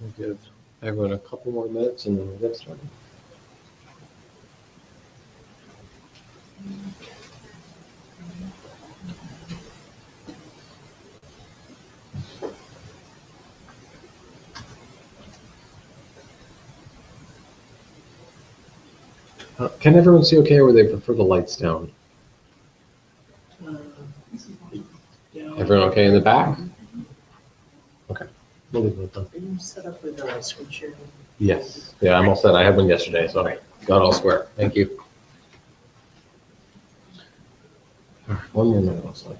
We'll give everyone a couple more minutes and then we'll get started. Can everyone see okay, or would they prefer the lights down? Everyone okay in the back? Okay. We'll leave it done. Are you set up with a screen share? Yes. Yeah, I'm all set. I had one yesterday, so I got all square. Thank you. All right, one more minute, looks like.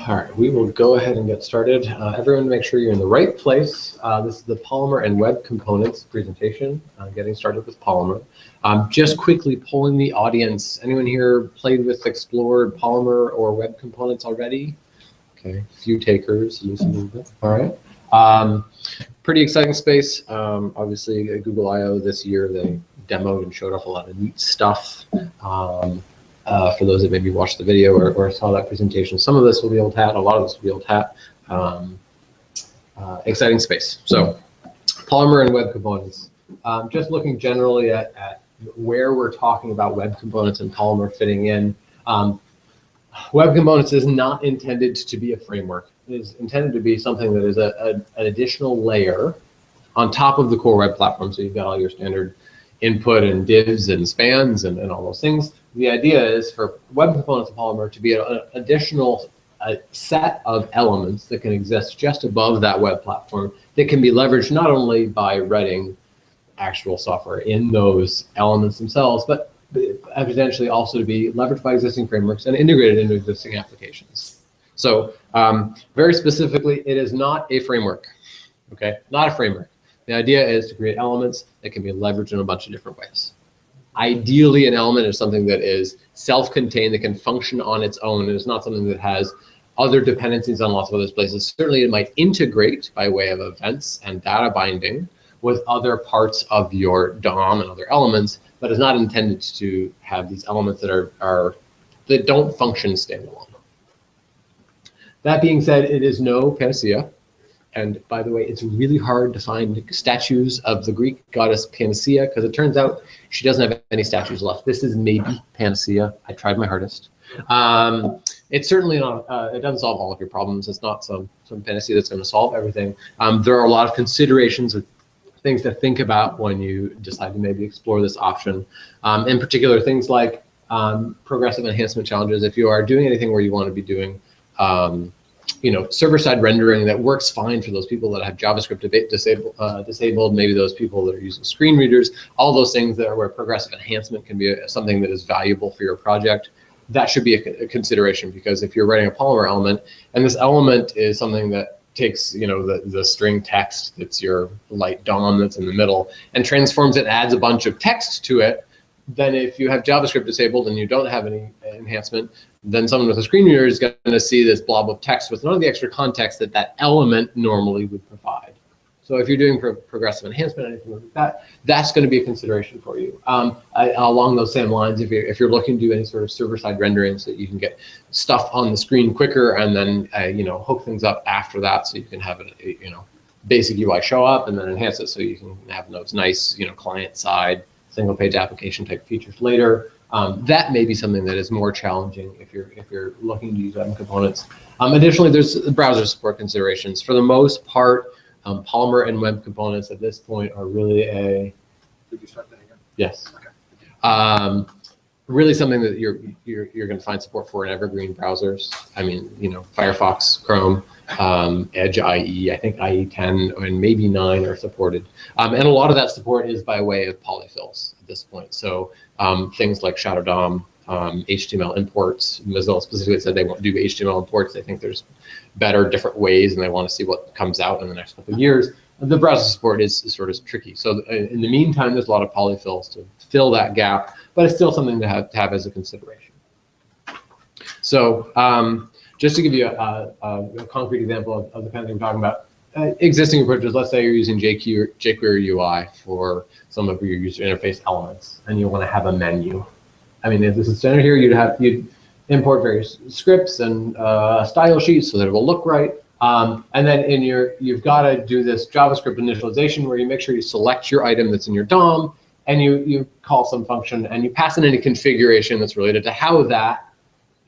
All right, we will go ahead and get started. Everyone make sure you're in the right place. This is the Polymer and Web Components presentation, getting started with Polymer. Just quickly polling the audience. Anyone here played with, explored Polymer or Web Components already? Okay, a few takers, lose a little bit. All right. Pretty exciting space. Obviously, at Google I/O this year, they demoed and showed off a lot of neat stuff. For those that maybe watched the video or saw that presentation, some of this will be old hat, a lot of this will be old hat. Exciting space. So, Polymer and Web Components. Just looking generally at where we're talking about Web Components and Polymer fitting in. Web Components is not intended to be a framework. It is intended to be something that is an additional layer on top of the core web platform. So you've got all your standard input and divs and spans and all those things. The idea is for Web Components and Polymer to be an additional set of elements that can exist just above that web platform that can be leveraged not only by writing actual software in those elements themselves, but potentially also to be leveraged by existing frameworks and integrated into existing applications. So very specifically, it is not a framework, okay? Not a framework. The idea is to create elements that can be leveraged in a bunch of different ways. Ideally, an element is something that is self-contained, that can function on its own. It is not something that has other dependencies on lots of other places. Certainly, it might integrate by way of events and data binding with other parts of your DOM and other elements, but is not intended to have these elements that don't function standalone. That being said, it is no panacea. And by the way, it's really hard to find statues of the Greek goddess Panacea because it turns out she doesn't have any statues left. This is maybe Panacea. I tried my hardest. It's certainly not, it doesn't solve all of your problems. It's not some Panacea that's going to solve everything. There are a lot of considerations of things to think about when you decide to maybe explore this option. In particular, things like progressive enhancement challenges. If you are doing anything where you want to be doing server-side rendering that works fine for those people that have JavaScript disabled, maybe those people that are using screen readers, all those things that are where progressive enhancement can be something that is valuable for your project. That should be a consideration, because if you're writing a Polymer element and this element is something that takes the string text that's your light DOM that's in the middle and transforms it, adds a bunch of text to it, then if you have JavaScript disabled and you don't have any enhancement, then someone with a screen reader is going to see this blob of text with none of the extra context that that element normally would provide. So if you're doing progressive enhancement, anything like that, that's going to be a consideration for you. Along those same lines, if you're looking to do any sort of server-side rendering so that you can get stuff on the screen quicker and then hook things up after that, so you can have basic UI show up and then enhance it so you can have those nice client-side single-page application type features later. That may be something that is more challenging if you're looking to use web components. Additionally, there's browser support considerations. For the most part, Polymer and web components at this point are really a Did you start that again? yes, Okay. really something that you're going to find support for in evergreen browsers. I mean, you know, Firefox, Chrome, Edge IE, I think IE 10 and maybe 9 are supported, and a lot of that support is by way of polyfills at this point. So things like Shadow DOM, HTML imports. Mozilla specifically said they won't do HTML imports. They think there's better, different ways, and they want to see what comes out in the next couple of years. The browser support is sort of tricky. So in the meantime, there's a lot of polyfills to fill that gap, but it's still something to have as a consideration. So just to give you a concrete example of the kind of thing we're talking about, existing approaches, let's say you're using jQuery UI for some of your user interface elements, and you want to have a menu. I mean, if this is standard here, you'd import various scripts and style sheets so that it will look right. And then you've got to do this JavaScript initialization where you make sure you select your item that's in your DOM, and you call some function and you pass in any configuration that's related to how that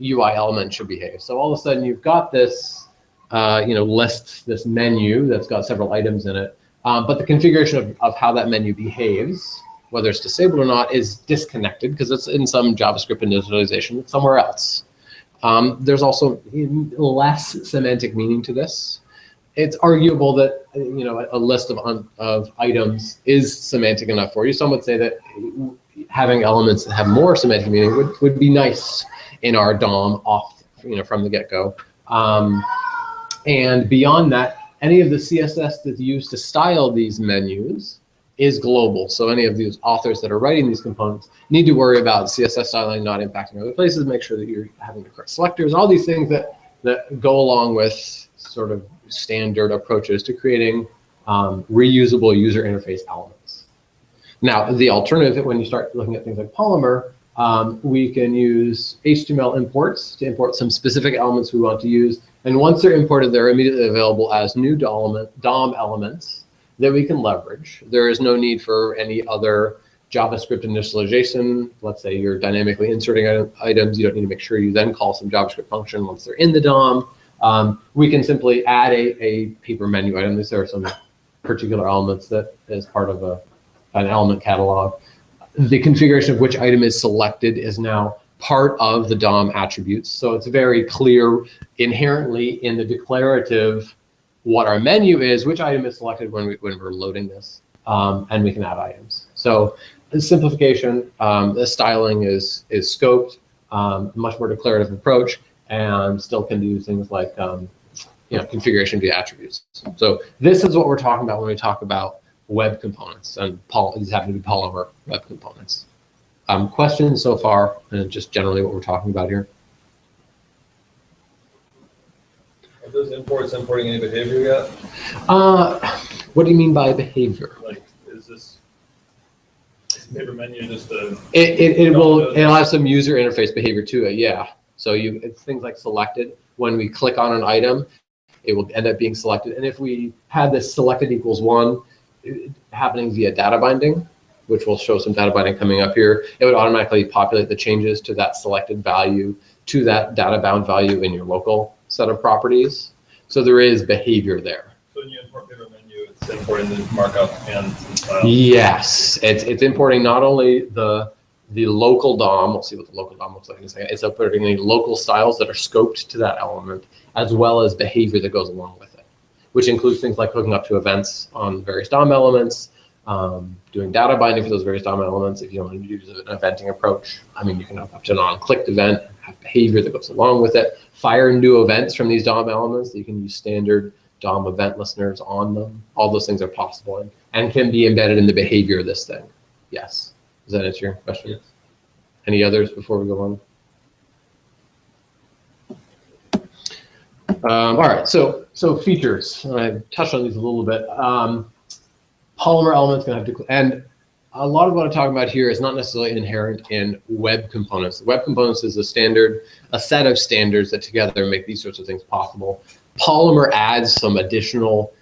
UI element should behave. So all of a sudden you've got this list, this menu that's got several items in it, but the configuration of how that menu behaves, whether it's disabled or not, is disconnected because it's in some JavaScript initialization somewhere else. There's also less semantic meaning to this. It's arguable that a list of items is semantic enough for you. Some would say that having elements that have more semantic meaning would be nice in our DOM off from the get-go. And beyond that, any of the CSS that's used to style these menus is global. So any of these authors that are writing these components need to worry about CSS styling not impacting other places, make sure that you're having the correct selectors, all these things that go along with sort of standard approaches to creating reusable user interface elements. Now, the alternative, when you start looking at things like Polymer, we can use HTML imports to import some specific elements we want to use. And once they're imported, they're immediately available as new DOM elements that we can leverage. There is no need for any other JavaScript initialization. Let's say you're dynamically inserting items. You don't need to make sure you then call some JavaScript function once they're in the DOM. We can simply add a paper menu item. These are some particular elements that is part of an element catalog. The configuration of which item is selected is now part of the DOM attributes. So it's very clear inherently in the declarative what our menu is, which item is selected when we're loading this, and we can add items. So the simplification, the styling is scoped, much more declarative approach, and still can do things like configuration via attributes. So this is what we're talking about when we talk about web components, and these happen to be Polymer web components. Questions so far, and just generally what we're talking about here? Are those imports importing any behavior yet? What do you mean by behavior? Like, is this paper menu just a... It'll have some user interface behavior to it, yeah. So it's things like selected. When we click on an item, it will end up being selected. And if we had this selected equals 1 happening via data binding, which will show some data binding coming up here, it would automatically populate the changes to that selected value to that data bound value in your local set of properties. So there is behavior there. So when you import paper menu, it's importing the markup and style? Yes, it's importing not only the local DOM, we'll see what the local DOM looks like in a second, it's importing the local styles that are scoped to that element, as well as behavior that goes along with it, which includes things like hooking up to events on various DOM elements, doing data binding for those various DOM elements. If you want to use an eventing approach, I mean, you can hook up to an on-clicked event, have behavior that goes along with it, fire new events from these DOM elements. You can use standard DOM event listeners on them. All those things are possible and can be embedded in the behavior of this thing. Yes. Does that answer your question? Yes. Any others before we go on? All right, so features. I touched on these a little bit. Polymer elements going to have to, and a lot of what I'm talking about here is not necessarily inherent in web components. Web components is a set of standards that together make these sorts of things possible. Polymer adds some additional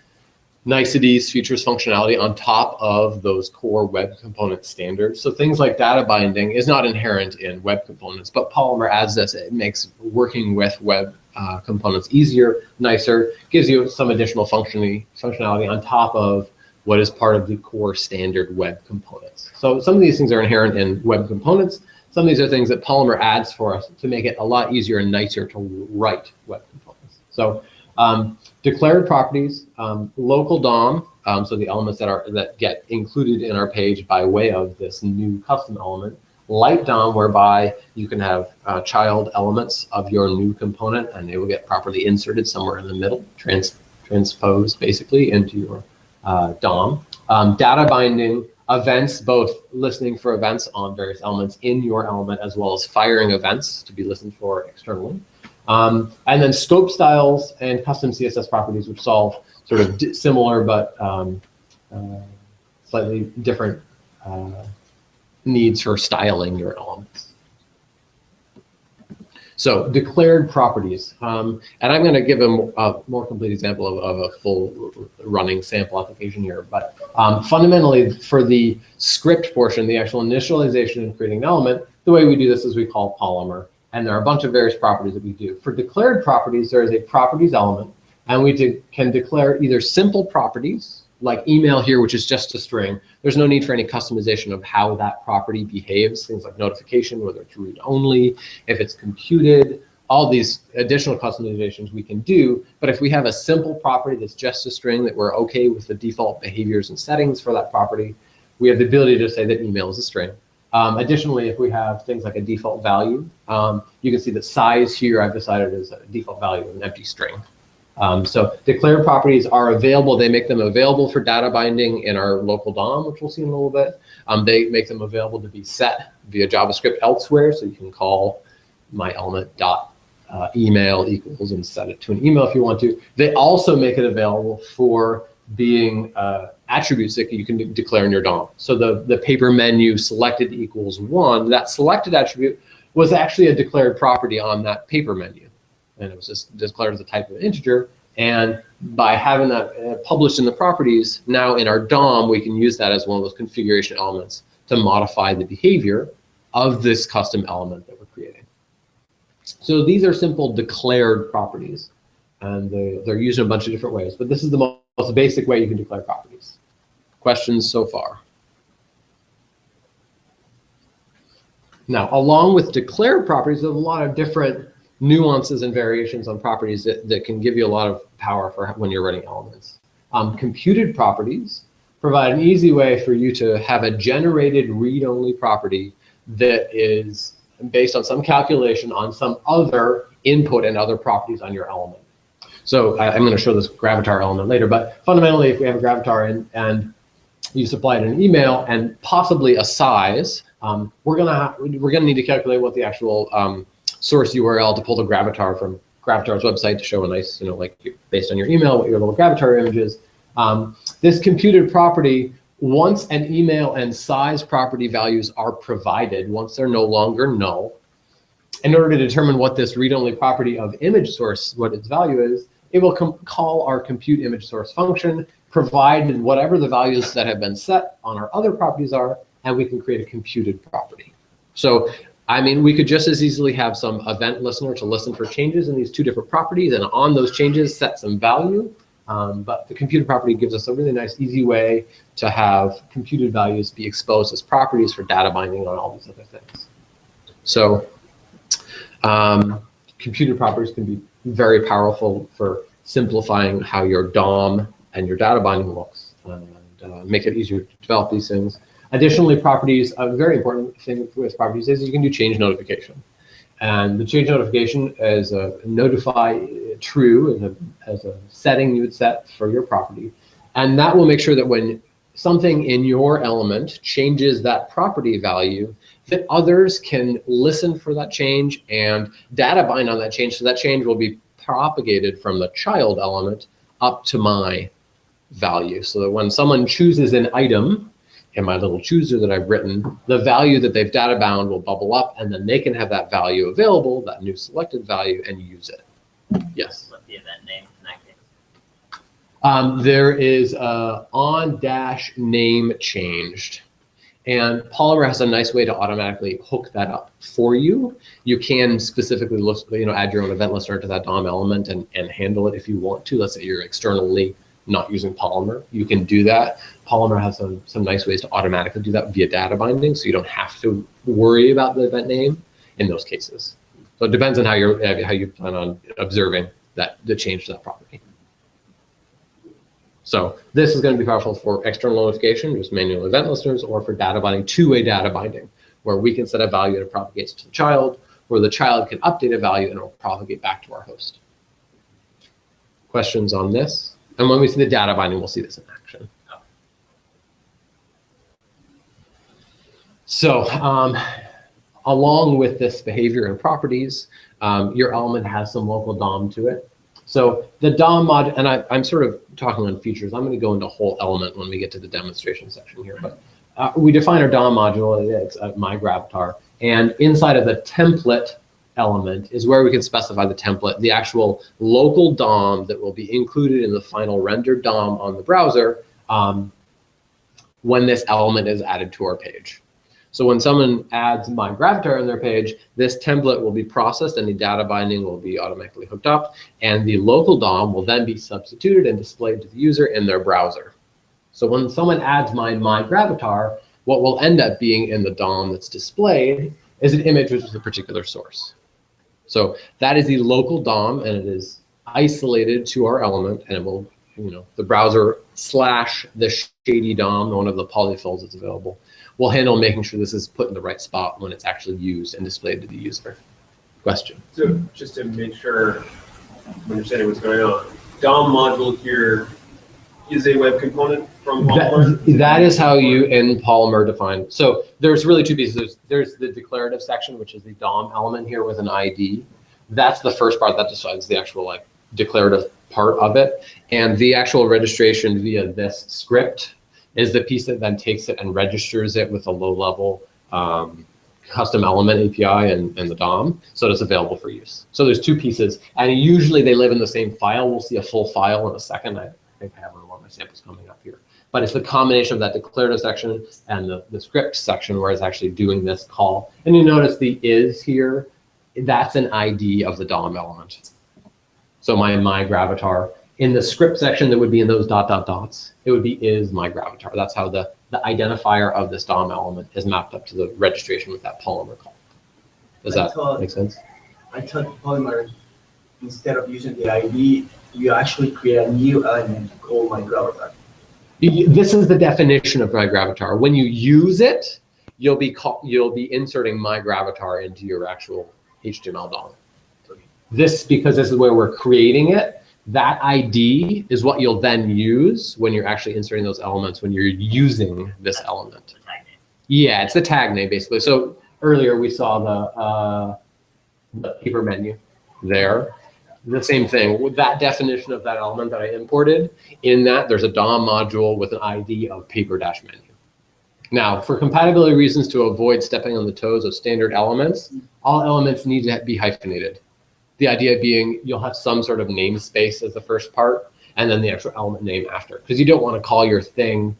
niceties, features, functionality on top of those core web component standards. So things like data binding is not inherent in web components, but Polymer adds this. It makes working with web components easier, nicer, gives you some additional functionality on top of what is part of the core standard web components. So some of these things are inherent in web components. Some of these are things that Polymer adds for us to make it a lot easier and nicer to write web components. So declared properties, local DOM, so the elements that get included in our page by way of this new custom element. Light DOM, whereby you can have child elements of your new component and they will get properly inserted somewhere in the middle, transposed basically into your DOM. Data binding, events, both listening for events on various elements in your element, as well as firing events to be listened for externally. And then scope styles and custom CSS properties, which solve sort of similar but slightly different needs for styling your elements. So declared properties, and I'm going to give a more complete example of a full running sample application here. But fundamentally, for the script portion, the actual initialization and creating an element, the way we do this is we call Polymer. And there are a bunch of various properties that we do. For declared properties, there is a properties element, and we can declare either simple properties, like email here, which is just a string. There's no need for any customization of how that property behaves, things like notification, whether it's read only, if it's computed, all these additional customizations we can do. But if we have a simple property that's just a string that we're okay with the default behaviors and settings for that property, we have the ability to say that email is a string. Additionally, if we have things like a default value, you can see that size here I've decided is a default value, an empty string. So declared properties are available. They make them available for data binding in our local DOM, which we'll see in a little bit. They make them available to be set via JavaScript elsewhere. So you can call my element dot email equals and set it to an email if you want to. They also make it available for being attributes that you can declare in your DOM. So the paper menu selected equals 1, that selected attribute was actually a declared property on that paper menu. And it was just declared as a type of integer. And by having that published in the properties, now in our DOM, we can use that as one of those configuration elements to modify the behavior of this custom element that we're creating. So these are simple declared properties. And they're used in a bunch of different ways. But this is the most basic way you can declare properties. Questions so far? Now, along with declared properties, there's a lot of different nuances and variations on properties that can give you a lot of power for when you're writing elements. Computed properties provide an easy way for you to have a generated read-only property that is based on some calculation on some other input and other properties on your element. So I'm going to show this gravatar element later, but fundamentally, if we have a gravatar and you supply it an email and possibly a size, we're gonna need to calculate what the actual source URL to pull the gravatar from gravatar's website to show a nice, like based on your email, what your little gravatar image is. This computed property, once an email and size property values are provided, once they're no longer null, in order to determine what this read-only property of image source, what its value is, it will call our compute image source function, provide whatever the values that have been set on our other properties are, and we can create a computed property. So, I mean, we could just as easily have some event listener to listen for changes in these two different properties, and on those changes set some value. But the computed property gives us a really nice, easy way to have computed values be exposed as properties for data binding on all these other things. So, computed properties can be very powerful for simplifying how your DOM and your data binding looks, and make it easier to develop these things. Additionally, properties, a very important thing with properties is you can do change notification. And the change notification is a notify true as a setting you would set for your property. And that will make sure that when something in your element changes that property value, that others can listen for that change and data bind on that change. So that change will be propagated from the child element up to my value. So that when someone chooses an item in my little chooser that I've written, the value that they've data bound will bubble up, and then they can have that value available, that new selected value, and use it. Yes? What's the event name in that case? There is a on dash name changed. And Polymer has a nice way to automatically hook that up for you. You can specifically add your own event listener to that DOM element and handle it if you want to. Let's say you're externally not using Polymer. You can do that. Polymer has some nice ways to automatically do that via data binding, so you don't have to worry about the event name in those cases. So it depends on how you plan on observing the change to that property. So this is going to be powerful for external notification, just manual event listeners, or for data binding, two-way data binding, where we can set a value and it propagates to the child, where the child can update a value and it will propagate back to our host. Questions on this? And when we see the data binding, we'll see this in action. So along with this behavior and properties, your element has some local DOM to it. So the DOM mod, and I'm sort of talking on features. I'm going to go into whole element when we get to the demonstration section here. But we define our DOM module, it's myGravatar. And inside of the template element is where we can specify the template, the actual local DOM that will be included in the final rendered DOM on the browser when this element is added to our page. So when someone adds myGravatar on their page, this template will be processed and the data binding will be automatically hooked up, and the local DOM will then be substituted and displayed to the user in their browser. So when someone adds myGravatar, what will end up being in the DOM that's displayed is an image which is a particular source. So that is the local DOM, and it is isolated to our element, and it will, the browser / the shady DOM, one of the polyfills that's available, will handle making sure this is put in the right spot when it's actually used and displayed to the user. Question? So just to make sure I'm understanding what's going on, DOM module here is a web component from Polymer? That is how you in Polymer define. So there's really two pieces. There's the declarative section, which is the DOM element here with an ID. That's the first part that decides the actual declarative part of it. And the actual registration via this script is the piece that then takes it and registers it with a low-level custom element API and the DOM, so it's available for use. So there's two pieces, and usually they live in the same file. We'll see a full file in a second. I think I have one of my samples coming up here. But it's the combination of that declarative section and the script section where it's actually doing this call. And you notice the is here, that's an ID of the DOM element. So myGravatar. In the script section that would be in those ... it would be is myGravatar. That's how the identifier of this DOM element is mapped up to the registration with that Polymer call. Does that make sense? I thought Polymer, instead of using the ID, you actually create a new element called myGravatar. This is the definition of myGravatar. When you use it, you'll be inserting myGravatar into your actual HTML DOM. Because this is where we're creating it. That ID is what you'll then use when you're actually inserting those elements when you're using this element. Yeah, it's the tag name basically. So earlier we saw the paper menu there. The same thing with that definition of that element that I imported. In that, there's a DOM module with an ID of paper-menu. Now, for compatibility reasons, to avoid stepping on the toes of standard elements, all elements need to be hyphenated. The idea being you'll have some sort of namespace as the first part, and then the actual element name after, because you don't want to call your thing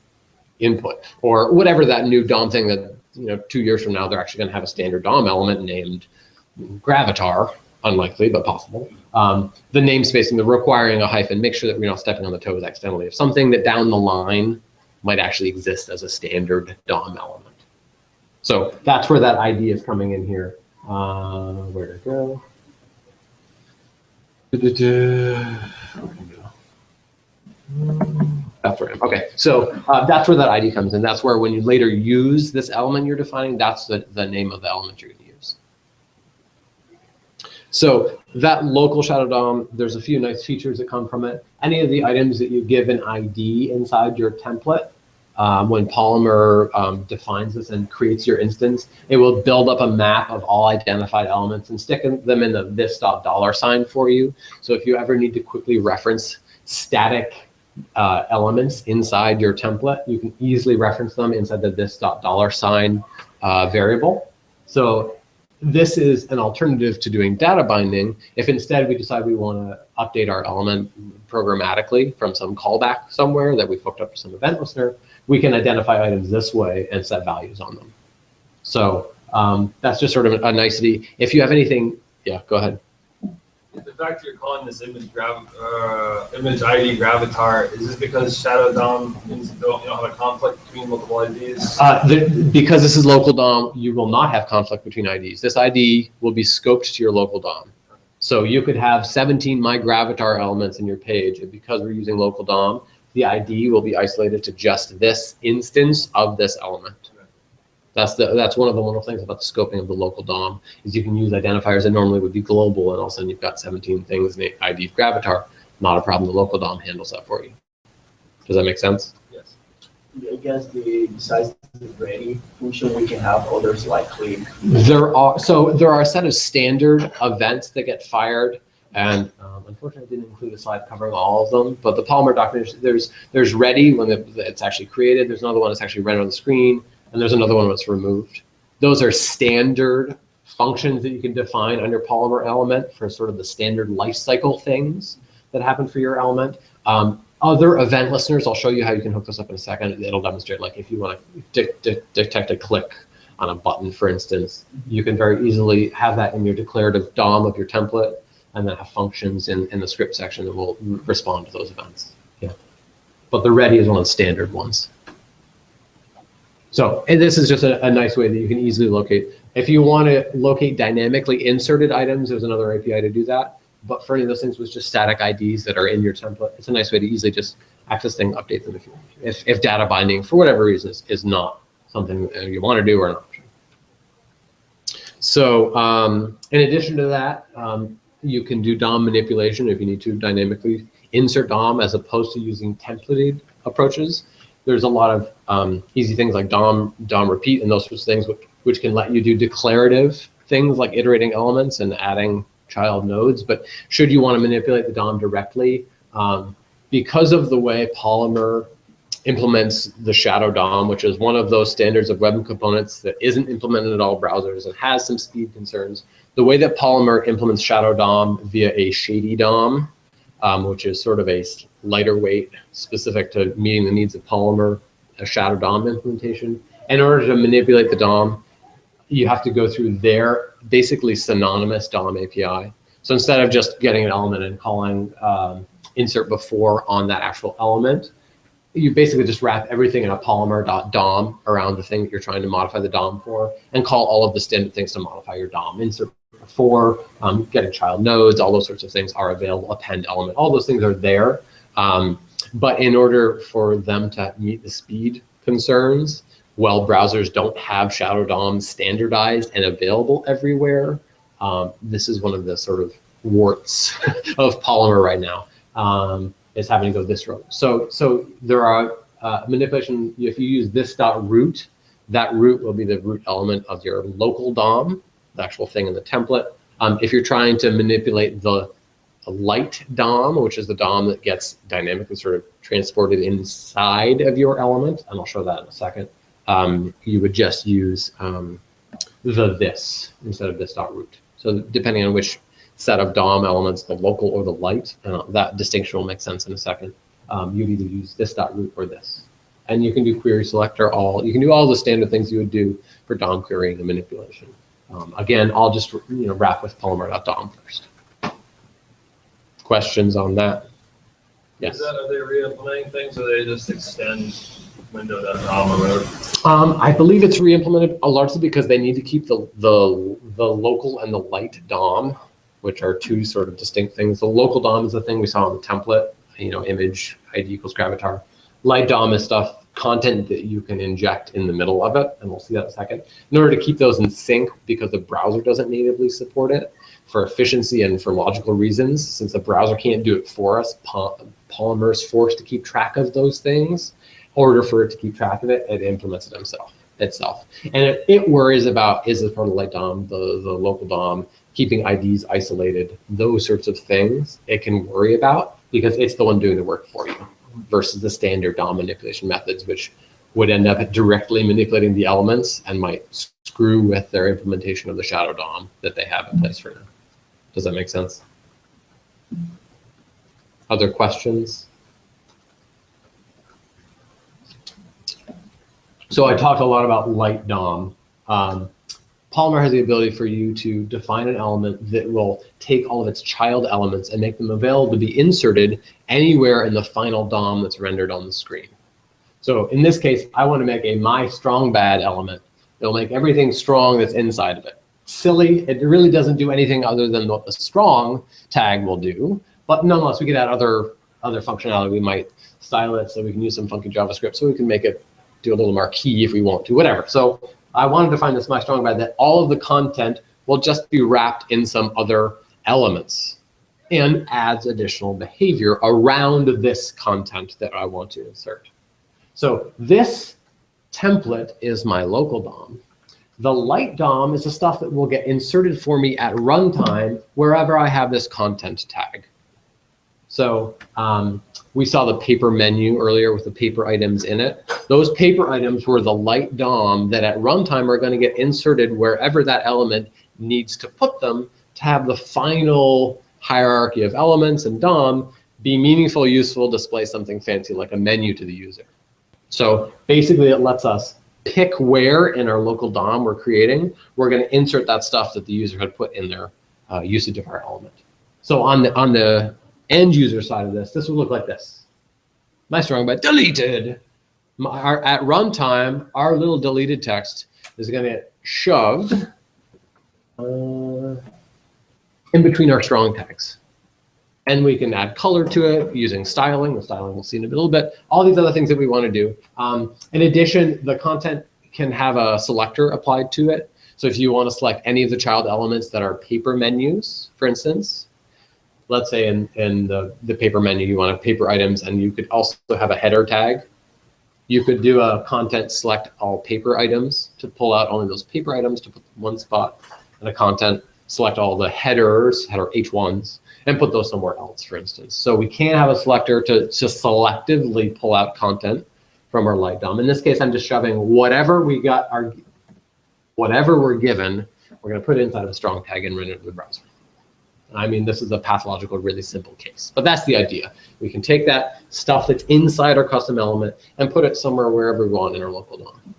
input or whatever that new DOM thing that 2 years from now they're actually going to have a standard DOM element named Gravatar, unlikely but possible. The namespace and the requiring a hyphen, make sure that we're not stepping on the toes accidentally of something that down the line might actually exist as a standard DOM element. So that's where that ID is coming in here. Where'd it go? That's where I am. Okay, so that's where that ID comes in. That's where when you later use this element you're defining, that's the name of the element you're going to use. So that local shadow DOM, there's a few nice features that come from it. Any of the items that you give an ID inside your template, when Polymer defines this and creates your instance, it will build up a map of all identified elements and stick them in the this.$ for you. So if you ever need to quickly reference static elements inside your template, you can easily reference them inside the this.$ variable. So this is an alternative to doing data binding. If instead we decide we want to update our element programmatically from some callback somewhere that we've hooked up to some event listener, we can identify items this way and set values on them. So that's just sort of a nicety. If you have anything, yeah, go ahead. The fact that you're calling this image ID gravatar, is this because Shadow DOM means you don't have a conflict between multiple IDs? Because this is local DOM, you will not have conflict between IDs. This ID will be scoped to your local DOM. So you could have 17 my gravatar elements in your page, and because we're using local DOM, the ID will be isolated to just this instance of this element. That's one of the wonderful things about the scoping of the local DOM is you can use identifiers that normally would be global, and all of a sudden you've got 17 things in the ID of gravatar. Not a problem. The local DOM handles that for you. Does that make sense? Yes. I guess besides the ready function, we can have others like click. There are a set of standard events that get fired, and unfortunately I didn't include a slide covering all of them. But the Polymer documentation, there's ready when it's actually created. There's another one that's actually rendered on the screen. And there's another one that's removed. Those are standard functions that you can define under Polymer element for sort of the standard lifecycle things that happen for your element. Other event listeners, I'll show you how you can hook this up in a second. It'll demonstrate, like if you want to detect a click on a button, for instance, you can very easily have that in your declarative DOM of your template, and then have functions in the script section that will respond to those events. Yeah. But the ready is one of the standard ones. So, and this is just a nice way that you can easily locate. If you want to locate dynamically inserted items, there's another API to do that. But for any of those things with just static IDs that are in your template, it's a nice way to easily just access things, update them if data binding, for whatever reason, is not something you want to do or an option. So in addition to that, you can do DOM manipulation if you need to dynamically insert DOM as opposed to using templated approaches. There's a lot of easy things like DOM repeat and those sorts of things, which can let you do declarative things like iterating elements and adding child nodes. But should you want to manipulate the DOM directly, because of the way Polymer implements the shadow DOM, which is one of those standards of web components that isn't implemented in all browsers and has some speed concerns, the way that Polymer implements shadow DOM via a shady DOM, which is sort of a lighter weight specific to meeting the needs of Polymer, a shadow DOM implementation. In order to manipulate the DOM, you have to go through their basically synonymous DOM API. So instead of just getting an element and calling insert before on that actual element, you basically just wrap everything in a polymer.dom around the thing that you're trying to modify the DOM for, and call all of the standard things to modify your DOM. Insert before, getting child nodes, all those sorts of things are available, append element, all those things are there. But in order for them to meet the speed concerns, well, browsers don't have shadow DOM standardized and available everywhere. This is one of the sort of warts of Polymer right now, is having to go this route. So there are manipulation. If you use this.root, that root will be the root element of your local DOM, the actual thing in the template. If you're trying to manipulate the light DOM, which is the DOM that gets dynamically sort of transported inside of your element, and I'll show that in a second, you would just use this instead of this.root. So depending on which set of DOM elements, the local or the light, and that distinction will make sense in a second, you'd either use this.root or this. And you can do query selector, you can do all the standard things you would do for DOM querying and manipulation. Again, I'll just wrap with polymer.dom first. Questions on that? Yes. Are they re-implementing things, or they just extend window.dom or whatever? I believe it's re-implemented largely because they need to keep the local and the light DOM, which are two sort of distinct things. The local DOM is the thing we saw on the template, image ID equals gravatar. Light DOM is content that you can inject in the middle of it, and we'll see that in a second. In order to keep those in sync, because the browser doesn't natively support it, for efficiency and for logical reasons, since the browser can't do it for us, Polymer is forced to keep track of those things. In order for it to keep track of it, it implements it itself. And it worries about, is this part of the light DOM, the local DOM, keeping IDs isolated, those sorts of things it can worry about, because it's the one doing the work for you, versus the standard DOM manipulation methods, which would end up directly manipulating the elements and might screw with their implementation of the shadow DOM that they have in place for now. Does that make sense? Other questions? So I talked a lot about light DOM. Polymer has the ability for you to define an element that will take all of its child elements and make them available to be inserted anywhere in the final DOM that's rendered on the screen. So in this case, I want to make a my strong bad element. It'll make everything strong that's inside of it. Silly, it really doesn't do anything other than what the strong tag will do, but nonetheless, we could add other functionality. We might style it so we can use some funky JavaScript so we can make it do a little marquee if we want to, whatever. So I wanted to find this my strong bad that all of the content will just be wrapped in some other elements and adds additional behavior around this content that I want to insert. So this template is my local DOM. The light DOM is the stuff that will get inserted for me at runtime wherever I have this content tag. So we saw the paper menu earlier with the paper items in it. Those paper items were the light DOM that at runtime are going to get inserted wherever that element needs to put them to have the final hierarchy of elements and DOM be meaningful, useful, display something fancy like a menu to the user. So basically it lets us pick where in our local DOM we're creating, we're going to insert that stuff that the user had put in their usage of our element. So on the end user side of this would look like this. My strong bad deleted. At runtime, our little deleted text is going to get shoved in between our strong tags. And we can add color to it using styling. The styling we'll see in a little bit. All these other things that we want to do. In addition, the content can have a selector applied to it. So if you want to select any of the child elements that are paper menus, for instance, let's say in the paper menu, you want to have paper items, and you could also have a header tag. You could do a content select all paper items to pull out only those paper items to put in one spot, and a content select all the headers, header H1s, and put those somewhere else, for instance. So we can have a selector to just selectively pull out content from our light DOM. In this case, I'm just shoving whatever we got, whatever we're given, we're going to put it inside of a strong tag and render it to the browser. I mean, this is a pathological, really simple case, but that's the idea. We can take that stuff that's inside our custom element and put it somewhere wherever we want in our local DOM.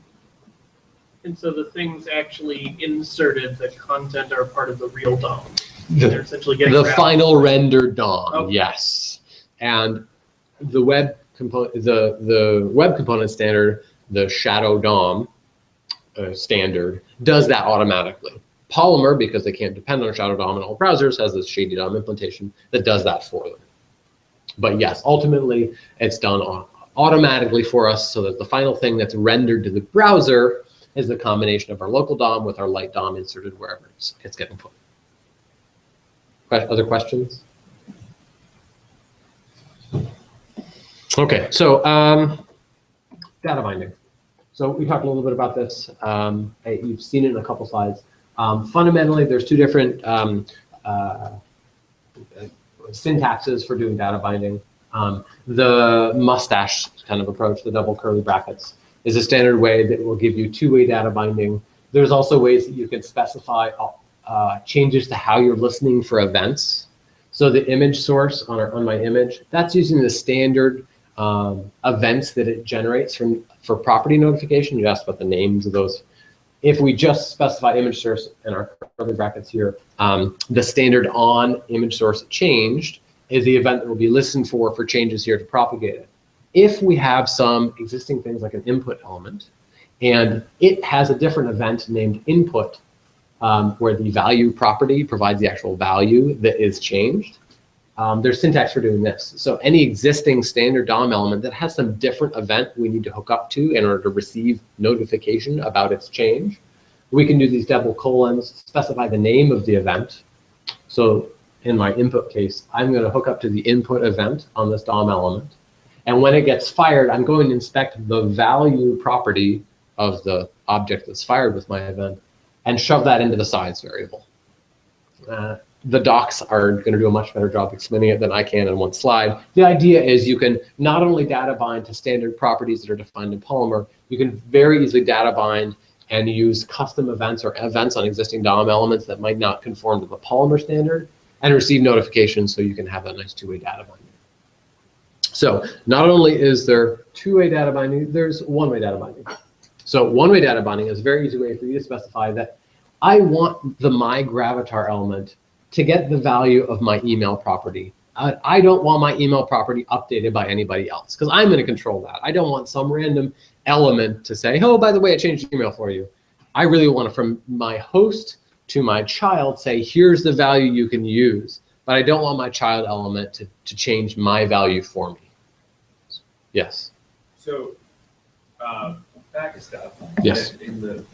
And so the things actually inserted, the content are part of the real DOM. They're essentially getting The wrapped. final rendered DOM, Okay. yes. And the web component, the web component standard, the shadow DOM standard, does that automatically. Polymer, because they can't depend on shadow DOM in all browsers, has this shady DOM implementation that does that for them. But yes, ultimately, it's done automatically for us so that the final thing that's rendered to the browser is the combination of our local DOM with our light DOM inserted wherever it's getting put. Other questions? Okay, so data binding. So we talked a little bit about this. You've seen it in a couple slides. Fundamentally, there's two different syntaxes for doing data binding. The mustache kind of approach, the double curly brackets, is a standard way that will give you two-way data binding. There's also ways that you can specify changes to how you're listening for events. So the image source on my image, that's using the standard events that it generates for property notification. You asked about the names of those. If we just specify image source in our curly brackets here, the standard on image source changed is the event that will be listened for changes here to propagate it. If we have some existing things like an input element, and it has a different event named input, where the value property provides the actual value that is changed, there's syntax for doing this. So any existing standard DOM element that has some different event we need to hook up to in order to receive notification about its change, we can do these double colons, specify the name of the event. So in my input case, I'm going to hook up to the input event on this DOM element. And when it gets fired, I'm going to inspect the value property of the object that's fired with my event and shove that into the size variable. The docs are going to do a much better job explaining it than I can in one slide. The idea is you can not only data bind to standard properties that are defined in Polymer, you can very easily data bind and use custom events or events on existing DOM elements that might not conform to the Polymer standard, and receive notifications so you can have that nice two-way data binding. So not only is there two-way data binding, there's one-way data binding. So one-way data binding is a very easy way for you to specify that I want the my gravatar element to get the value of my email property. I don't want my email property updated by anybody else because I'm going to control that. I don't want some random element to say, oh, by the way, I changed the email for you. I really want to, from my host to my child, say, here's the value you can use. But I don't want my child element to change my value for me. Yes? So back a step. Yes. In the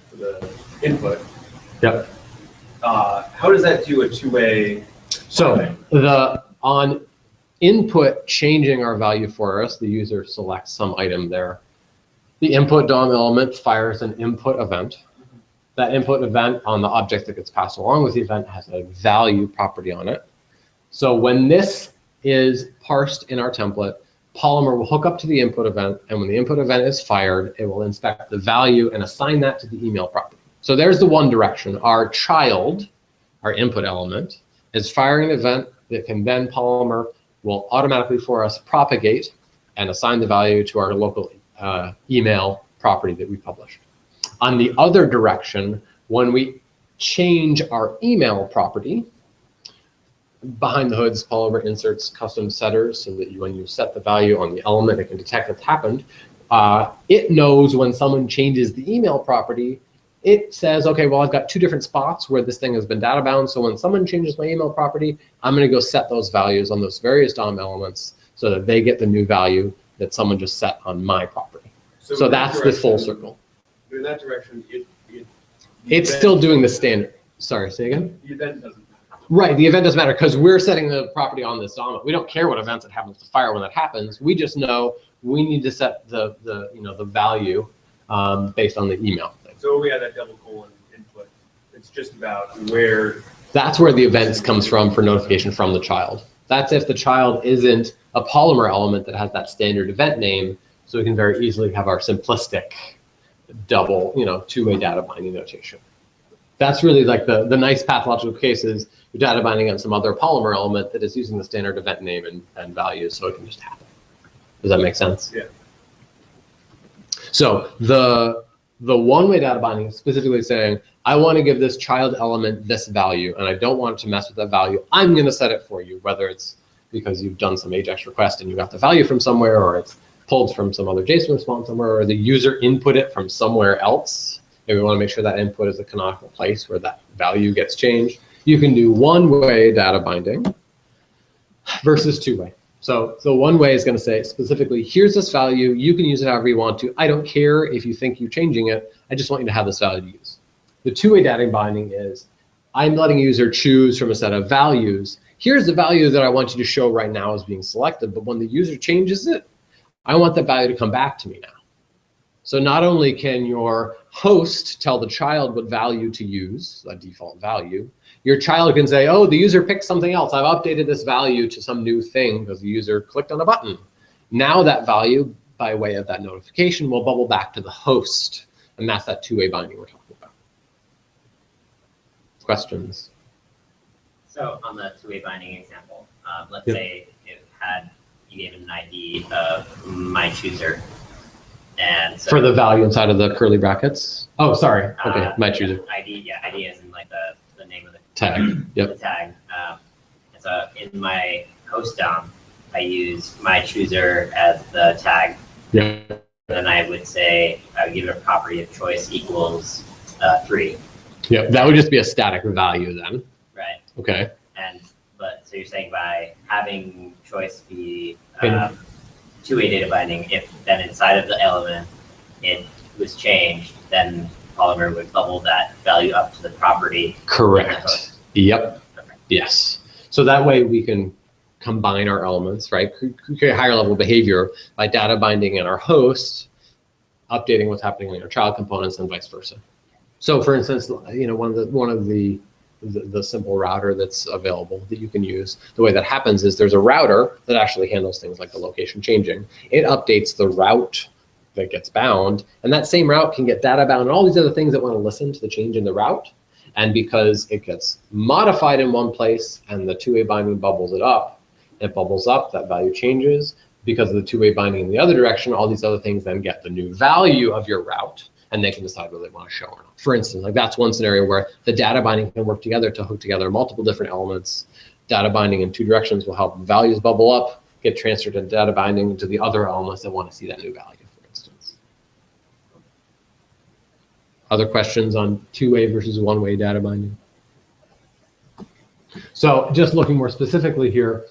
input. Yep. How does that do a two-way? So on input changing our value for us, the user selects some item there. The input DOM element fires an input event. That input event on the object that gets passed along with the event has a value property on it. So when this is parsed in our template, Polymer will hook up to the input event, and when the input event is fired, it will inspect the value and assign that to the email property. So there's the one direction. Our child, our input element, is firing an event that can then Polymer will automatically for us propagate and assign the value to our local email property that we published. On the other direction, when we change our email property, behind the hoods, Polymer inserts custom setters so that when you set the value on the element, it can detect what's happened. It knows when someone changes the email property, it says, okay, well, I've got two different spots where this thing has been data bound. So when someone changes my email property, I'm going to go set those values on those various DOM elements so that they get the new value that someone just set on my property. So that's the full circle. In that direction, it's still doing the standard. Sorry, say again? The event doesn't matter. Right, the event doesn't matter because we're setting the property on this DOM. We don't care what events it happens to fire when that happens. We just know we need to set the value based on the email thing. So we have that double colon input. It's just about where. That's where the events comes from for notification from the child. That's if the child isn't a Polymer element that has that standard event name, so we can very easily have our simplistic double, two-way data binding notation. That's really like the nice pathological cases. You're data binding on some other Polymer element that is using the standard event name and values, so it can just happen. Does that make sense? Yeah. So the one-way data binding is specifically saying, I want to give this child element this value, and I don't want it to mess with that value. I'm going to set it for you, whether it's because you've done some AJAX request and you got the value from somewhere, or it's pulled from some other JSON response somewhere, or the user input it from somewhere else. And we want to make sure that input is a canonical place where that value gets changed. You can do one-way data binding versus two-way. So one way is going to say specifically, here's this value. You can use it however you want to. I don't care if you think you're changing it. I just want you to have this value to use. The two-way data binding is, I'm letting a user choose from a set of values. Here's the value that I want you to show right now as being selected. But when the user changes it, I want that value to come back to me now. So not only can your host tell the child what value to use, a default value, your child can say, oh, the user picked something else. I've updated this value to some new thing because the user clicked on a button. Now that value, by way of that notification, will bubble back to the host. And that's that two-way binding we're talking about. Questions? So on the two-way binding example, let's say you gave it an ID of my chooser. And so, for the value inside of the curly brackets? Oh, sorry. Okay, my chooser. ID is in like the name of the tag. Yep. The tag. And so in my host DOM, I use my chooser as the tag. Yep. Then I would say I would give it a property of choice equals 3. Yep. That would just be a static value then. Right. Okay. So you're saying by having choice be two-way data binding, if then inside of the element it was changed, then Polymer would bubble that value up to the property. Correct. Yep. Perfect. Yes. So that way we can combine our elements, right? Create higher level behavior by data binding in our host, updating what's happening in our child components, and vice versa. So for instance, one of the simple router that's available that you can use, the way that happens is there's a router that actually handles things like the location changing. It updates the route that gets bound, and that same route can get data bound and all these other things that want to listen to the change in the route. And because it gets modified in one place and the two-way binding bubbles it up, that value changes. Because of the two-way binding in the other direction, all these other things then get the new value of your route, and they can decide whether they want to show or not. For instance, like that's one scenario where the data binding can work together to hook together multiple different elements. Data binding in two directions will help values bubble up, get transferred in data binding to the other elements that want to see that new value, for instance. Other questions on two-way versus one-way data binding? So just looking more specifically here,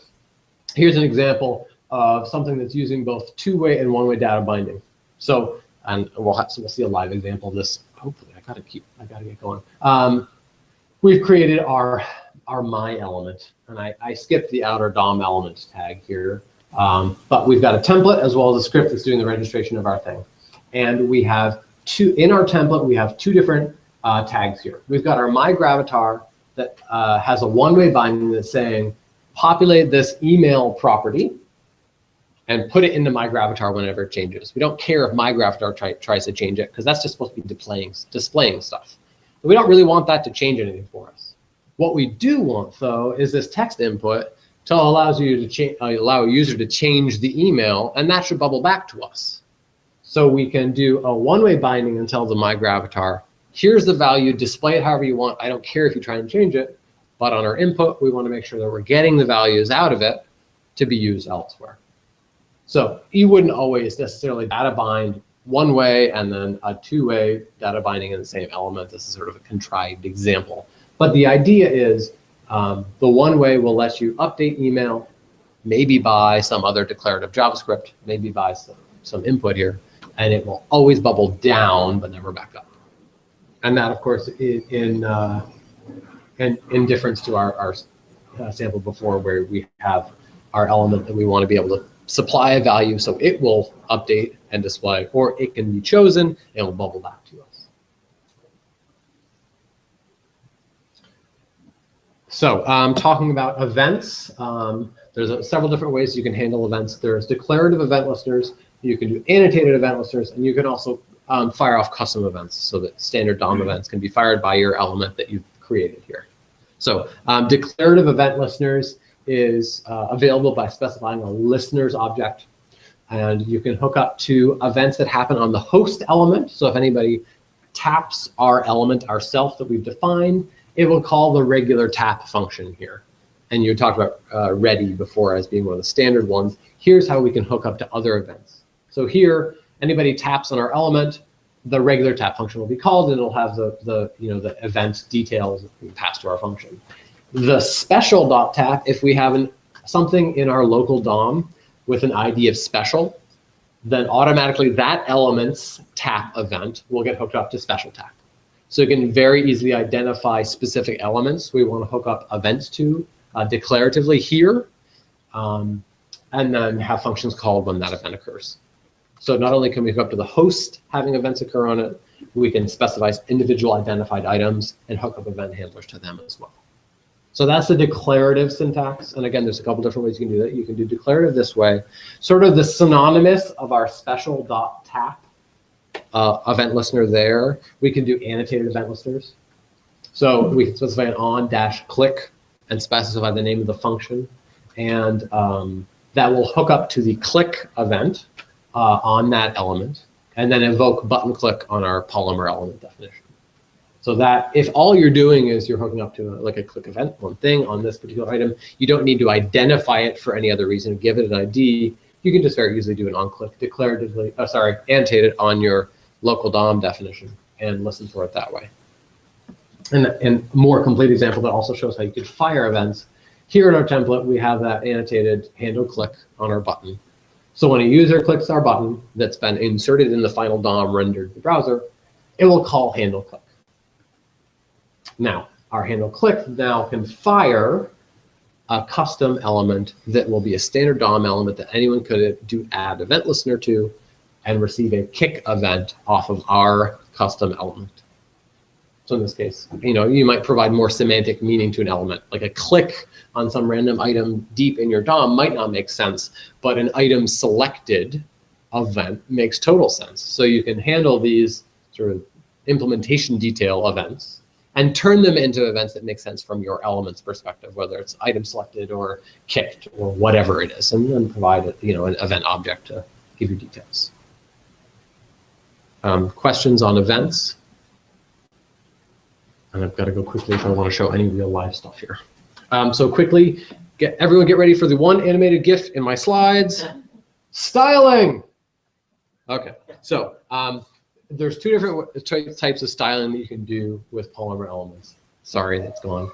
here's an example of something that's using both two-way and one-way data binding. So, and we'll see a live example of this. Hopefully, I gotta get going. We've created our my element, and I skipped the outer DOM element tag here, but we've got a template as well as a script that's doing the registration of our thing. And we have in our template, we have two different tags here. We've got our my gravatar that has a one-way binding that's saying, populate this email property and put it into my gravatar whenever it changes. We don't care if my gravatar tries to change it, because that's just supposed to be displaying stuff. But we don't really want that to change anything for us. What we do want, though, is this text input to allow a user to change the email, and that should bubble back to us. So we can do a one-way binding and tell the my gravatar, here's the value, display it however you want. I don't care if you try and change it, but on our input, we want to make sure that we're getting the values out of it to be used elsewhere. So you wouldn't always necessarily data bind one way and then a two-way data binding in the same element. This is sort of a contrived example. But the idea is the one way will let you update email, maybe by some other declarative JavaScript, maybe by some input here, and it will always bubble down but never back up. And that, of course, in difference to our sample before, where we have our element that we want to be able to supply a value so it will update and display, or it can be chosen and it will bubble back to us. So talking about events, there's several different ways you can handle events. There's declarative event listeners, you can do annotated event listeners, and you can also fire off custom events so that standard DOM events can be fired by your element that you've created here. So declarative event listeners is available by specifying a listeners object, and you can hook up to events that happen on the host element. So if anybody taps our element, ourself that we've defined, it will call the regular tap function here. And you talked about ready before as being one of the standard ones. Here's how we can hook up to other events. So here, anybody taps on our element, the regular tap function will be called, and it'll have the event details passed to our function. The special .tap, if we have something in our local DOM with an ID of special, then automatically that element's tap event will get hooked up to special tap. So you can very easily identify specific elements we want to hook up events to declaratively here, and then have functions called when that event occurs. So not only can we hook up to the host having events occur on it, we can specify individual identified items and hook up event handlers to them as well. So that's the declarative syntax. And again, there's a couple different ways you can do that. You can do declarative this way, sort of the synonymous of our special .tap event listener there. We can do annotated event listeners. So we can specify an on-click and specify the name of the function. And that will hook up to the click event on that element, and then invoke button click on our Polymer element definition. So that if all you're doing is you're hooking up to a click event, one thing on this particular item, you don't need to identify it for any other reason, give it an ID. You can just very easily do an on-click declaratively, annotate it on your local DOM definition and listen for it that way. And a more complete example that also shows how you could fire events. Here in our template, we have that annotated handle click on our button. So when a user clicks our button that's been inserted in the final DOM rendered in the browser, it will call handle click. Now, our handle click now can fire a custom element that will be a standard DOM element that anyone could add event listener to and receive a kick event off of our custom element. So in this case, you might provide more semantic meaning to an element. Like a click on some random item deep in your DOM might not make sense, but an item selected event makes total sense. So you can handle these sort of implementation detail events and turn them into events that make sense from your elements perspective, whether it's item selected or kicked or whatever it is, and then provide an event object to give you details. Questions on events? And I've got to go quickly if I want to show any real live stuff here. So quickly, everyone get ready for the one animated GIF in my slides. Styling. Okay, so there's two different types of styling that you can do with Polymer elements. Sorry, that's gone.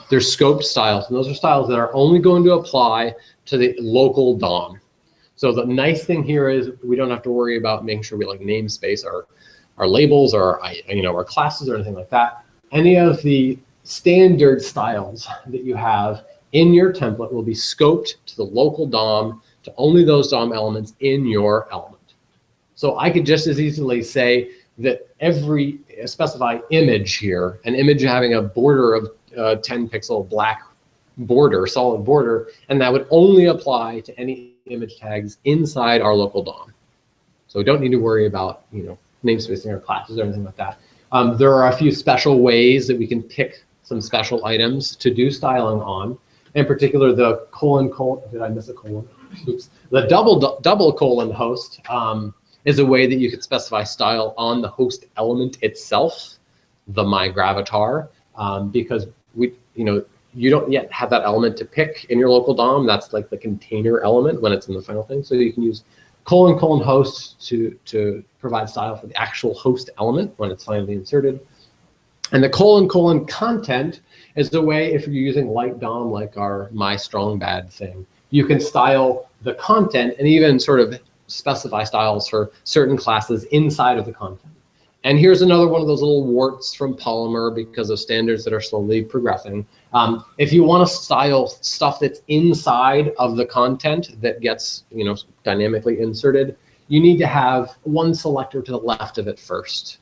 There's scoped styles, and those are styles that are only going to apply to the local DOM. So the nice thing here is we don't have to worry about making sure we like namespace our labels or our classes or anything like that. Any of the standard styles that you have in your template will be scoped to the local DOM, to only those DOM elements in your element. So I could just as easily say that every specify image here, an image having a border of 10 pixel black border, solid border, and that would only apply to any image tags inside our local DOM. So we don't need to worry about namespacing our classes or anything like that. There are a few special ways that we can pick some special items to do styling on. In particular, the colon, did I miss a colon? Oops. The double colon host is a way that you could specify style on the host element itself, the myGravatar, because you don't yet have that element to pick in your local DOM. That's like the container element when it's in the final thing. So you can use colon host to provide style for the actual host element when it's finally inserted. And the colon content is the way, if you're using light DOM like our my strong bad thing, you can style the content and even sort of specify styles for certain classes inside of the content. And here's another one of those little warts from Polymer because of standards that are slowly progressing. If you want to style stuff that's inside of the content that gets dynamically inserted, you need to have one selector to the left of it first.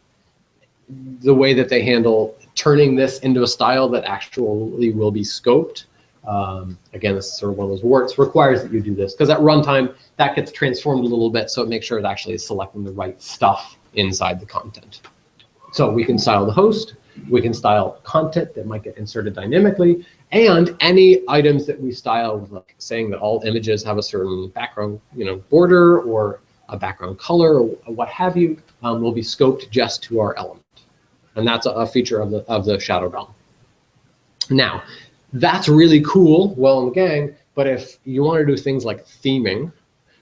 The way that they handle turning this into a style that actually will be scoped, again, this is sort of one of those warts, requires that you do this, because at runtime, that gets transformed a little bit, so make sure it actually is selecting the right stuff inside the content. So we can style the host, we can style content that might get inserted dynamically, and any items that we style, like saying that all images have a certain background border or a background color or what have you, will be scoped just to our element. And that's a feature of the shadow DOM. Now, that's really cool, well in the gang, but if you want to do things like theming,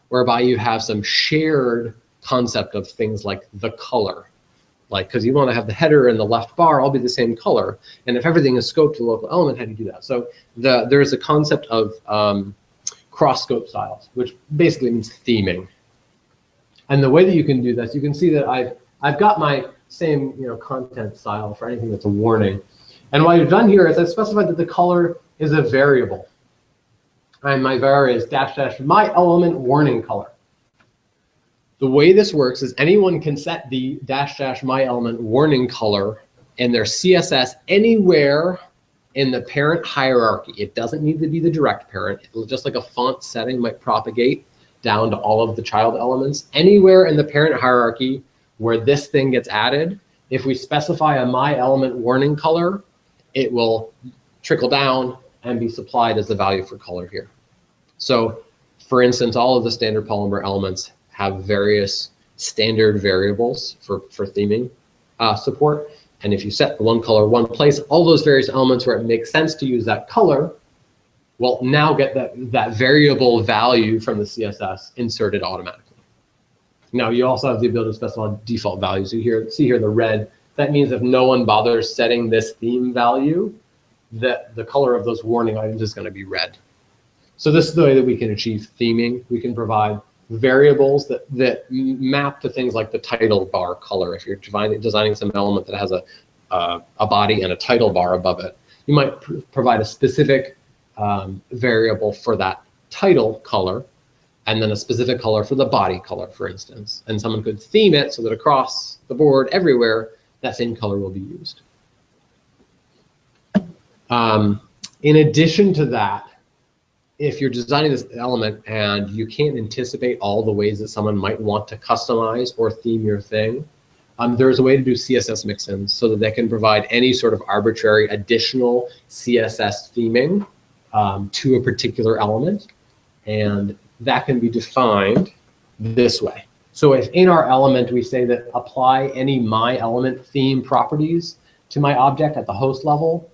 whereby you have some shared concept of things like the color, because you want to have the header and the left bar all be the same color, and if everything is scoped to the local element, how do you do that? So there's a concept of cross-scope styles, which basically means theming. And the way that you can do this, you can see that I've got my same content style for anything that's a warning. And what I've done here is I've specified that the color is a variable. And my var is -- my element warning color. The way this works is anyone can set the -- my element warning color in their CSS anywhere in the parent hierarchy. It doesn't need to be the direct parent. Just like a font setting might propagate down to all of the child elements. Anywhere in the parent hierarchy where this thing gets added, if we specify a my element warning color, it will trickle down and be supplied as the value for color here. So for instance, all of the standard Polymer elements have various standard variables for theming support. And if you set one color, one place, all those various elements where it makes sense to use that color will now get that variable value from the CSS inserted automatically. Now you also have the ability to specify default values. You see here the red. That means if no one bothers setting this theme value, that the color of those warning items is going to be red. So this is the way that we can achieve theming. We can provide variables that map to things like the title bar color. If you're designing some element that has a body and a title bar above it, you might provide a specific variable for that title color, and then a specific color for the body color, for instance. And someone could theme it so that across the board, everywhere, that same color will be used. In addition to that, if you're designing this element and you can't anticipate all the ways that someone might want to customize or theme your thing, there's a way to do CSS mix-ins so that they can provide any sort of arbitrary additional CSS theming to a particular element. And that can be defined this way. So if in our element we say that apply any my element theme properties to my object at the host level,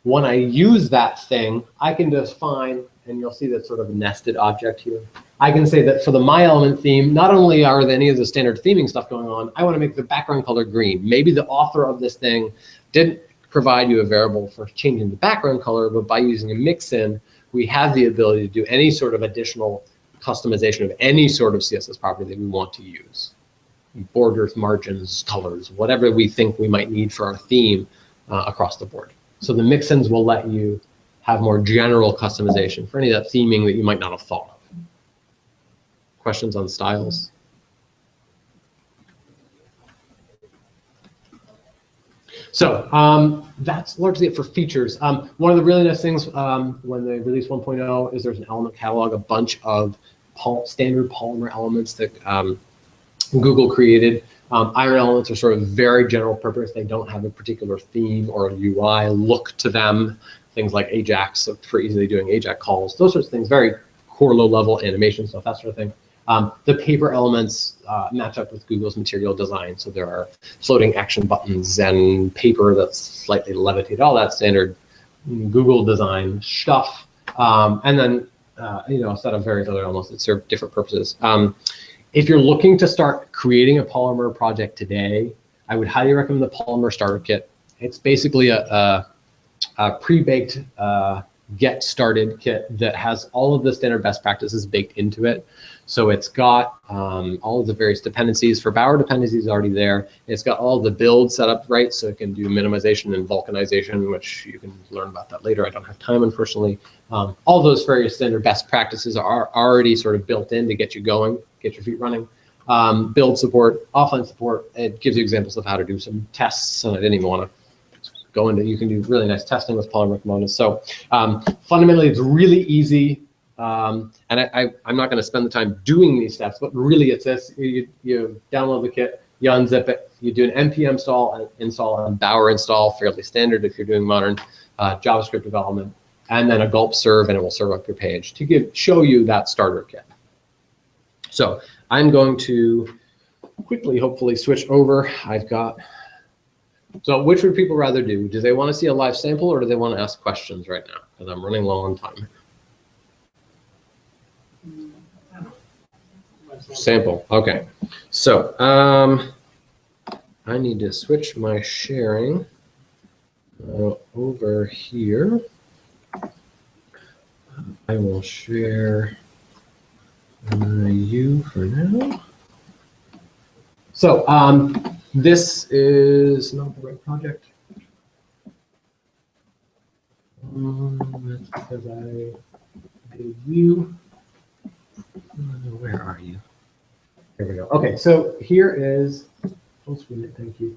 when I use that thing, I can define, and you'll see that sort of nested object here. I can say that for the my element theme, not only are there any of the standard theming stuff going on, I want to make the background color green. Maybe the author of this thing didn't provide you a variable for changing the background color, but by using a mix-in, we have the ability to do any sort of additional customization of any sort of CSS property that we want to use. Borders, margins, colors, whatever we think we might need for our theme across the board. So the mix-ins will let you have more general customization for any of that theming that you might not have thought of. Questions on styles? So that's largely it for features. One of the really nice things when they release 1.0 is there's an element catalog, a bunch of standard Polymer elements that Google created. Iron elements are sort of very general purpose. They don't have a particular theme or a UI look to them. Things like Ajax, so for easily doing Ajax calls, those sorts of things, very core low-level animation stuff, that sort of thing. The paper elements match up with Google's material design. So there are floating action buttons and paper that's slightly levitated, all that standard Google design stuff. And then, a set of various other elements that serve different purposes. If you're looking to start creating a Polymer project today, I would highly recommend the Polymer Starter Kit. It's basically a pre-baked get started kit that has all of the standard best practices baked into it. So it's got all of the various dependencies. For Bower dependencies already there. It's got all the builds set up right, so it can do minimization and vulcanization, which you can learn about that later. I don't have time, unfortunately. All those various standard best practices are already sort of built in to get you going, get your feet running. Build support, offline support. It gives you examples of how to do some tests, and I didn't even want to go into. You can do really nice testing with Polymer components. So fundamentally, it's really easy. And I'm not going to spend the time doing these steps, but really it's this. You download the kit, you unzip it, you do an npm install and Bower install, fairly standard if you're doing modern JavaScript development, and then a gulp serve, and it will serve up your page to show you that starter kit. So I'm going to quickly, hopefully, switch over. So which would people rather do? Do they want to see a live sample, or do they want to ask questions right now? Because I'm running low on time. Sample, okay. So I need to switch my sharing over here. I will share you for now. So this is not the right project. That's because I did you. Where are you? Here we go. Okay, so here is, full screen it, thank you.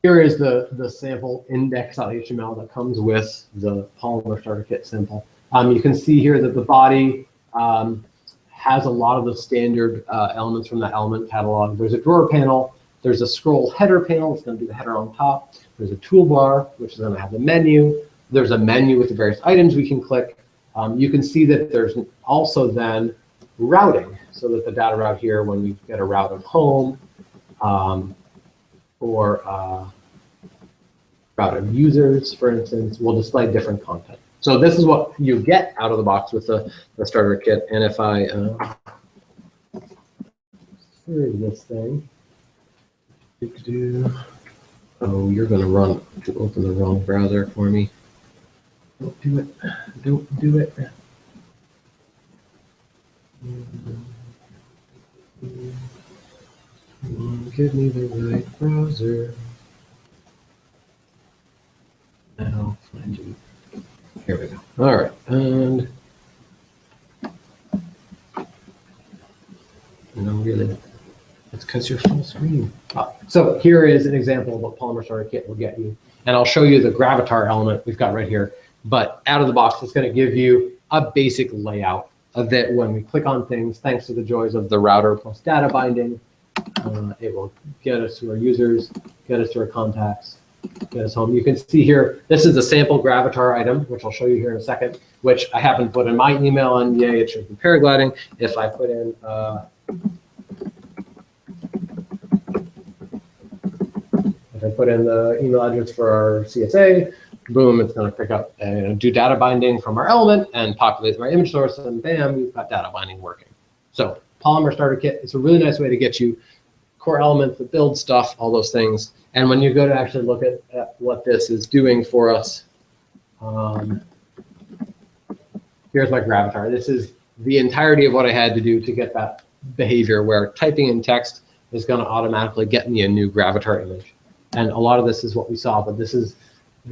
Here is the sample index.html that comes with the Polymer Starter Kit sample. You can see here that the body has a lot of the standard elements from that element catalog. There's a drawer panel. There's a scroll header panel. It's going to be the header on top. There's a toolbar, which is going to have the menu. There's a menu with the various items we can click. You can see that there's also then routing, so that the data route here, when we get a route of home or route of users, for instance, will display different content. So this is what you get out of the box with the starter kit. And if I save this thing, oh, you're going to open the wrong browser for me. Don't do it. Don't do it. Give me the right browser. I'll find you. Here we go. All right. And no, really, it's because you're full screen. So here is an example of what Polymer Starter Kit will get you. And I'll show you the Gravatar element we've got right here. But out of the box, it's going to give you a basic layout of that when we click on things, thanks to the joys of the router plus data binding. It will get us to our users, get us to our contacts, get us home. You can see here, this is a sample Gravatar item, which I'll show you here in a second, which I happen to put in my email, and yay, it shows me paragliding. If I put in the email address for our CSA, boom, it's going to pick up and do data binding from our element and populate my image source, and bam, you've got data binding working. So Polymer Starter Kit, it's a really nice way to get you core elements, the build stuff, all those things. And when you go to actually look at what this is doing for us, here's my Gravatar. This is the entirety of what I had to do to get that behavior where typing in text is going to automatically get me a new Gravatar image. And a lot of this is what we saw, but this is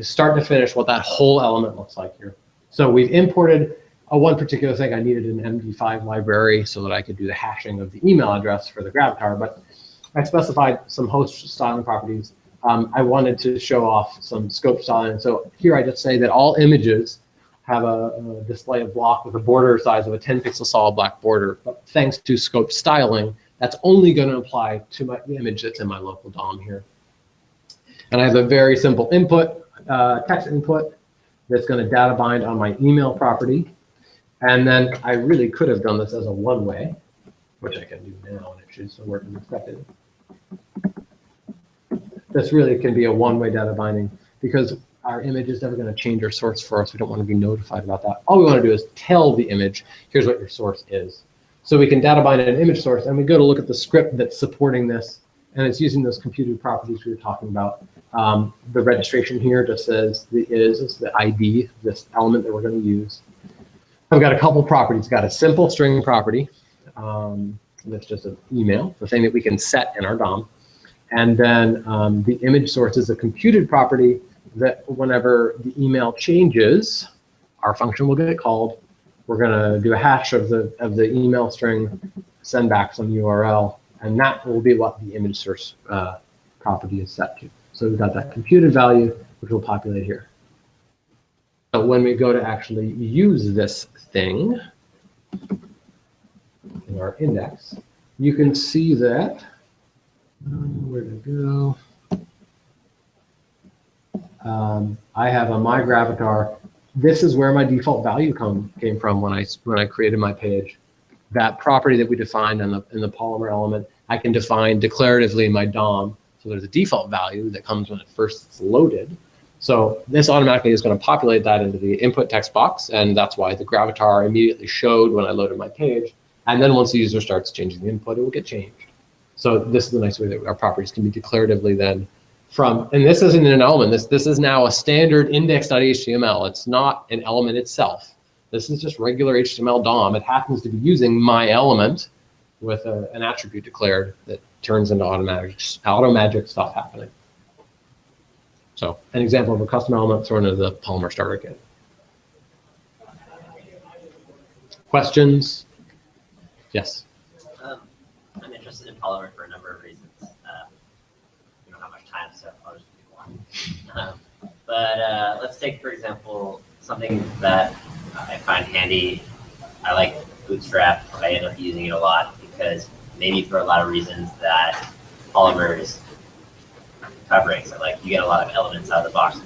start to finish what that whole element looks like here. So we've imported one particular thing. I needed an MD5 library so that I could do the hashing of the email address for the Gravatar, but I specified some host styling properties. I wanted to show off some scope styling. So here I just say that all images have a display of block with a border size of a 10 pixel solid black border. But thanks to scope styling, that's only going to apply to the image that's in my local DOM here. And I have a very simple input, text input, that's going to data bind on my email property. And then I really could have done this as a one-way, which I can do now, and it should still work as expected. This really can be a one-way data binding because our image is never going to change our source for us. We don't want to be notified about that. All we want to do is tell the image, here's what your source is. So we can data bind an image source, and we go to look at the script that's supporting this, and it's using those computed properties we were talking about. The registration here just says the ID, this element that we're going to use. I've got a couple properties. I've got a simple string property. That's just an email, the thing that we can set in our DOM. And then the image source is a computed property that whenever the email changes, our function will get called. We're going to do a hash of the email string, send back some URL, and that will be what the image source property is set to. So we've got that computed value, which will populate here. So when we go to actually use this thing in our index, you can see that, where did it go? I have on my Gravatar, this is where my default value came from when I created my page. That property that we defined in the Polymer element, I can define declaratively in my DOM. So there's a default value that comes when it first is loaded. So this automatically is going to populate that into the input text box, and that's why the Gravatar immediately showed when I loaded my page. And then once the user starts changing the input, it will get changed. So this is a nice way that our properties can be declaratively then from, and this isn't an element, this is now a standard index.html. It's not an element itself. This is just regular HTML DOM. It happens to be using my element with an attribute declared that turns into automagic stuff happening. So an example of a custom element thrown into the Polymer Starter Kit. Questions? Yes. I'm interested in Polymer for a number of reasons. We don't have much time, so I'll just do one. But let's take, for example, something that I find handy. I like Bootstrap. I end up using it a lot because maybe for a lot of reasons that Polymer is covering. So like you get a lot of elements out of the box.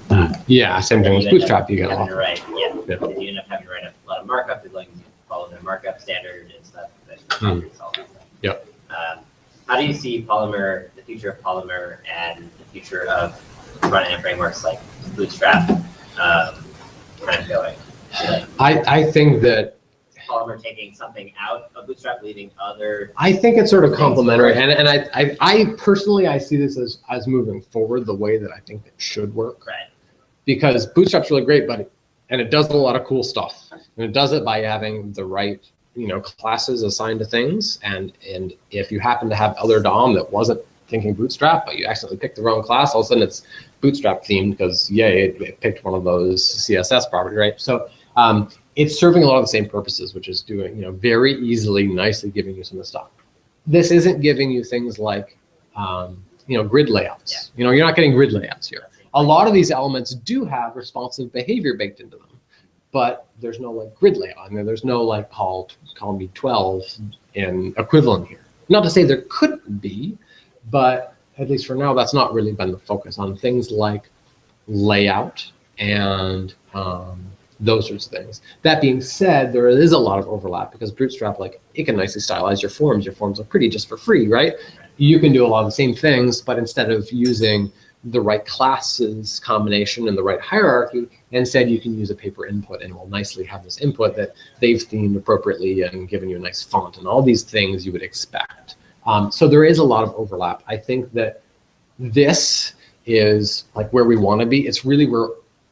Yeah, same thing with Bootstrap. You get a lot. Right. Yeah. You end up having to write a lot of markup as long as you follow the markup standard and stuff. All that stuff. Yep. How do you see Polymer, the future of Polymer, and the future of front-end frameworks like Bootstrap kind of going? I think that Polymer taking something out of Bootstrap, leaving other. I think it's sort of complementary, and I personally I see this as moving forward the way that I think it should work. Right. Because Bootstrap's really great, and it does a lot of cool stuff, and it does it by having the right classes assigned to things, and if you happen to have other DOM that wasn't thinking Bootstrap, but you accidentally picked the wrong class, all of a sudden it's Bootstrap themed because yay, it picked one of those CSS properties, right? So it's serving a lot of the same purposes, which is doing very easily, nicely giving you some of the stuff. This isn't giving you things like grid layouts. Yeah. You're not getting grid layouts here. a lot of these elements do have responsive behavior baked into them, but there's no like grid layout. I mean, there's no like call me 12 in equivalent here. Not to say there couldn't be, but at least for now, that's not really been the focus on things like layout and those sorts of things. That being said, there is a lot of overlap because Bootstrap, like, it can nicely stylize your forms. Your forms are pretty just for free, right? You can do a lot of the same things, but instead of using the right classes combination and the right hierarchy, instead you can use a paper input and it will nicely have this input that they've themed appropriately and given you a nice font and all these things you would expect. So there is a lot of overlap. I think that this is like where we want to be. It's really where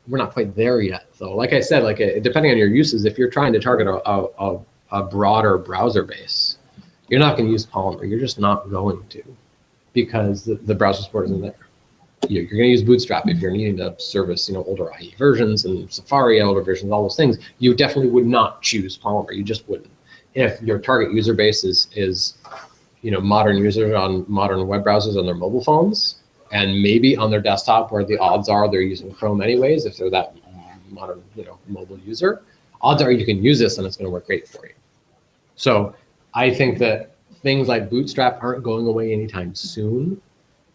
we're not quite there yet, though. Like I said, like depending on your uses, if you're trying to target a broader browser base, you're not going to use Polymer. You're just not going to, because the browser support isn't there. You're going to use Bootstrap if you're needing to service, you know, older IE versions and Safari older versions, all those things. You definitely would not choose Polymer. You just wouldn't. If your target user base is you know, modern users on modern web browsers on their mobile phones, and maybe on their desktop, where the odds are they're using Chrome anyways, if they're that modern, you know, mobile user, odds are you can use this and it's going to work great for you. So I think that things like Bootstrap aren't going away anytime soon.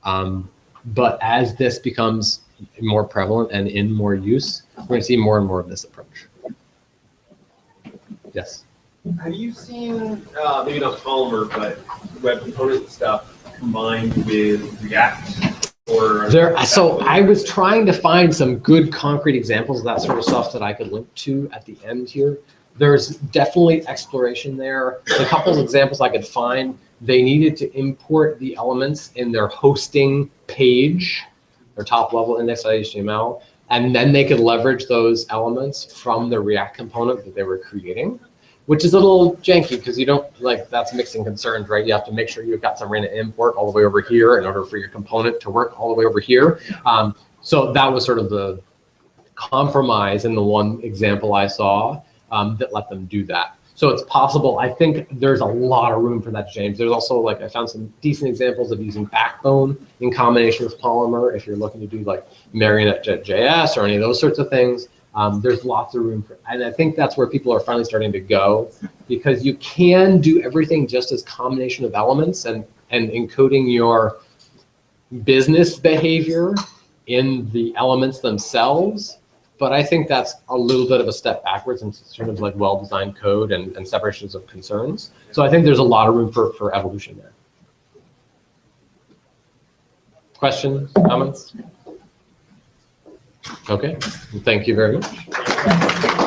But as this becomes more prevalent and in more use, we're going to see more and more of this approach. Yes. Have you seen, maybe not Polymer, but web component stuff combined with React? Or so I was trying to find some good concrete examples of that sort of stuff that I could link to at the end here. There's definitely exploration there. A couple of examples I could find, they needed to import the elements in their hosting page, their top level index.html, and then they could leverage those elements from the React component that they were creating, which is a little janky because you don't, like, that's mixing concerns, right? You have to make sure you've got some random import all the way over here in order for your component to work all the way over here. So that was sort of the compromise in the one example I saw that let them do that. So it's possible. I think there's a lot of room for that, James. There's also, like, I found some decent examples of using Backbone in combination with Polymer if you're looking to do like Marionette.js or any of those sorts of things. There's lots of room for, and I think that's where people are finally starting to go, because you can do everything just as combination of elements and encoding your business behavior in the elements themselves. But I think that's a little bit of a step backwards in terms of like well-designed code and separations of concerns. So I think there's a lot of room for evolution there. Questions, comments? Okay, thank you very much.